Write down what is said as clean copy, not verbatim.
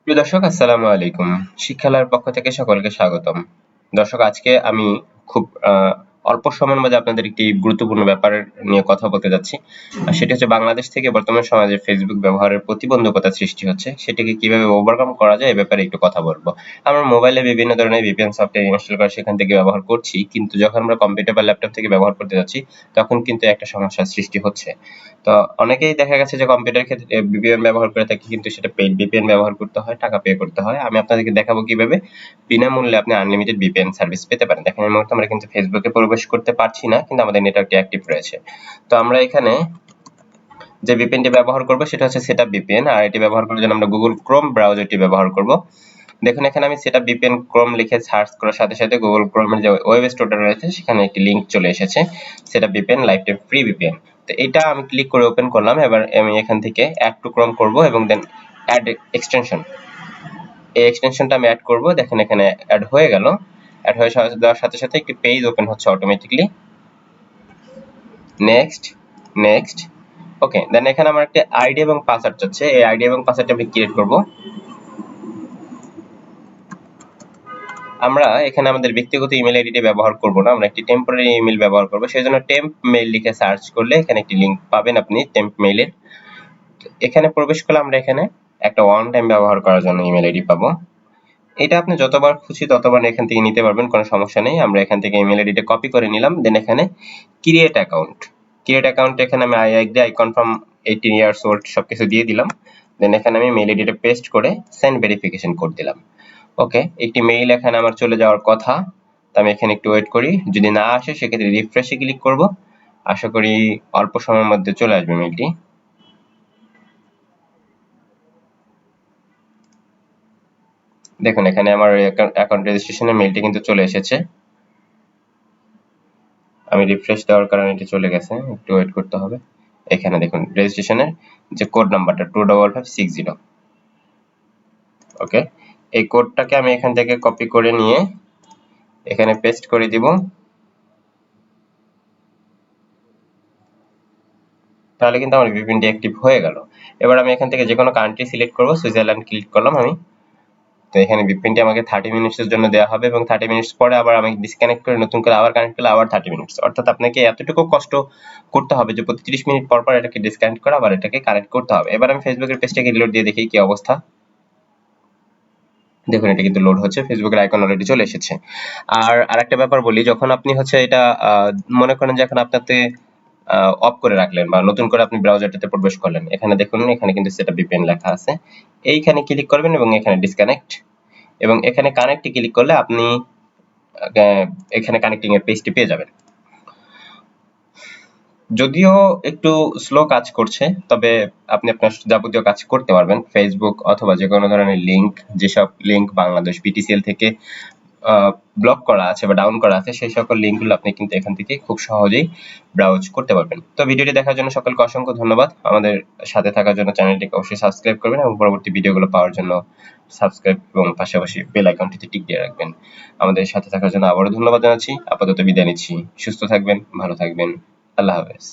প্রিয় দর্শক, আসসালামু আলাইকুম। শিক্ষালয়ের পক্ষ থেকে সকলকে স্বাগতম। দর্শক, আজকে আমি খুব অল্প সময়ের মধ্যে আপনাদের একটি গুরুত্বপূর্ণ ব্যাপার নিয়ে কথা বলতে যাচ্ছি। আর সেটি হচ্ছে বাংলাদেশ থেকে বর্তমান সমাজে ফেসবুক ব্যবহারের প্রতিবন্ধকতা সৃষ্টি হচ্ছে, সেটিকে কিভাবে ওভারকাম করা যায় এ ব্যাপারে একটু কথা বলবো। আমরা মোবাইলে বিভিন্ন ধরনের VPN সফটওয়্যার ইনস্টল করে সেখান থেকে ব্যবহার করছি, কিন্তু যখন আমরা কম্পিউটার বা ল্যাপটপ থেকে ব্যবহার করতে যাচ্ছি তখন কিন্তু একটা সমস্যার সৃষ্টি হচ্ছে। তো অনেকেই দেখা গেছে যে কম্পিউটার ক্ষেত্রে VPN ব্যবহার করে থাকে, কিন্তু সেটা পেইড VPN ব্যবহার করতে হয়, টাকা পে করতে হয়। আমি আপনাদেরকে দেখাবো কিভাবে বিনামূল্যে আপনি আনলিমিটেড VPN সার্ভিস পেতে পারেন। দেখেন, এই মুহূর্তে আমরা কিন্তু ফেসবুকে প্রবেশ করতে পারছি না, কিন্তু আমাদের নেটওয়ার্কটি অ্যাক্টিভ রয়েছে। তো আমরা এখানে যে VPNটি ব্যবহার করব সেটা হচ্ছে সেটআপ VPN, আর এটি ব্যবহার করার জন্য আমরা গুগল ক্রোম ব্রাউজারটি ব্যবহার করব। দেখুন, এখানে আমি সেটআপ VPN ক্রোম লিখে সার্চ করার সাথে সাথে গুগল ক্রোমের যে ওয়েব স্টোরটা রয়েছে সেখানে একটি লিংক চলে এসেছে, setup VPN life time free VPN। তো এটা আমি ক্লিক করে ওপেন করলাম। এবার আমি এখান থেকে অ্যাড টু ক্রোম করব এবং দেন অ্যাড এক্সটেনশন, এই এক্সটেনশনটা আমি অ্যাড করব। দেখেন, এখানে অ্যাড হয়ে গেল। অ্যাড হয়ে যাওয়ার সাথে সাথে একটি পেজ ওপেন হচ্ছে automatically. Next, next. Okay, then এখানে আমার একটা আইডি এবং পাসওয়ার্ড চাচ্ছে। এই আইডি এবং পাসওয়ার্ডটা আমি ক্রিয়েট করব। আমরা এখানে আমাদের ব্যক্তিগত ইমেল আইডিটি ব্যবহার করব না, আমরা একটি টেম্পোরারি ইমেল ব্যবহার করব। সেজন্য টেম্প মেইল লিখে সার্চ করলে এখানে একটি লিংক পাবেন আপনি টেম্প মেইলের। এখানে প্রবেশ করলে আমরা এখানে একটা ওয়ান টাইম ব্যবহার করার জন্য ইমেল আইডি পাবো। এটা আপনি যতবার খুশি ততবার এখান থেকে নিতে পারবেন, কোনো সমস্যা নেই। আমরা এখান থেকে ইমেল আইডিটা কপি করে নিলাম। দেন এখানে ক্রিয়েট অ্যাকাউন্ট, ক্রিয়েট অ্যাকাউন্ট এখানে আমি I agree, I confirm, 18 years old সবকিছু দিয়ে দিলাম। দেন এখানে আমি মেইল আইডিটা পেস্ট করে সেন্ড ভেরিফিকেশন কোড দিলাম। ওকে, একটি মেইল এখানে আমার চলে যাওয়ার কথা। তো আমি এখানে একটু ওয়েট করি, যদি না আসে সেক্ষেত্রে রিফ্রেশে ক্লিক করব। আশা করি অল্প সময়ের মধ্যে চলে আসবে মেইলটি। দেখুন, এখানে আমার অ্যাকাউন্ট রেজিস্ট্রেশনের মেইলটি কিন্তু চলে এসেছে। আমি রিফ্রেশ দেওয়ার কারণে এটি চলে গেছে, একটু ওয়েট করতে হবে। এখানে দেখুন রেজিস্ট্রেশনের যে কোড নাম্বারটা 25560। ওকে, এই কোডটাকে আমি এখান থেকে কপি করে নিয়ে এখানে পেস্ট করে দিব। তাহলে কিন্তু আমার VPNটি অ্যাক্টিভ হয়ে গেল। এবার আমি এখান থেকে যে কোনো কান্ট্রি সিলেক্ট করব, সুইজারল্যান্ড ক্লিক করলাম আমি। তো এখানে VPNটি আমাকে 30 মিনিটসের জন্য দেওয়া হবে এবং 30 মিনিটস পরে আবার আমি ডিসকানেক্ট করে নতুন করে আবার কানেক্ট করলে আবার 30 মিনিটস। অর্থাৎ আপনাকে এতটুকু কষ্ট করতে হবে যে প্রতি 30 মিনিট পর পর এটাকে ডিসকানেক্ট করে আবার এটাকে কানেক্ট করতে হবে। এবার আমি ফেসবুকের পেজটাকে রিলোড দিয়ে দেখি কি অবস্থা। দেখুন, এটা কিন্তু লোড হচ্ছে, ফেসবুকের আইকন অলরেডি চলে এসেছে। আর আরেকটা ব্যাপার বলি, যখন আপনি হচ্ছে এটা মনে করেন যে এখন আপনাতে অফ করে রাখলেন বা নতুন করে আপনি ব্রাউজারটাতে প্রবেশ করলেন, এখানে দেখুন এখানে কিন্তু সেটআপ VPN লেখা আছে। এইখানে ক্লিক করবেন এবং এখানে ডিসকানেক্ট, এবং এখানে কানেক্টে ক্লিক করলে আপনি এখানে কানেক্টিং এর পেজটি পেয়ে যাবেন। যদিও একটু স্লো কাজ করছে, তবে আপনি আপনার যাবতীয় কাজ করতে পারবেন। ফেসবুক অথবা যে কোনো ধরনের লিংক, যেসব লিংক বাংলাদেশ BTCL থেকে ব্লক করা আছে বা ডাউন করা আছে, সেই সকল লিংকগুলো আপনি কিন্তু এখান থেকে খুব সহজেই ব্রাউজ করতে পারবেন। তো ভিডিওটি দেখার জন্য সকলকে অসংখ্য ধন্যবাদ। আমাদের সাথে থাকার জন্য চ্যানেলটিকে অবশ্যই সাবস্ক্রাইব করবেন এবং পরবর্তী ভিডিওগুলো পাওয়ার জন্য সাবস্ক্রাইব এবং পাশাপাশি বেল আইকনটিতে টিক দিয়ে রাখবেন। আমাদের সাথে থাকার জন্য আবারও ধন্যবাদ জানাচ্ছি। আপাতত বিদায় নিচ্ছি। সুস্থ থাকবেন, ভালো থাকবেন। আল্লাহ হাফেজ।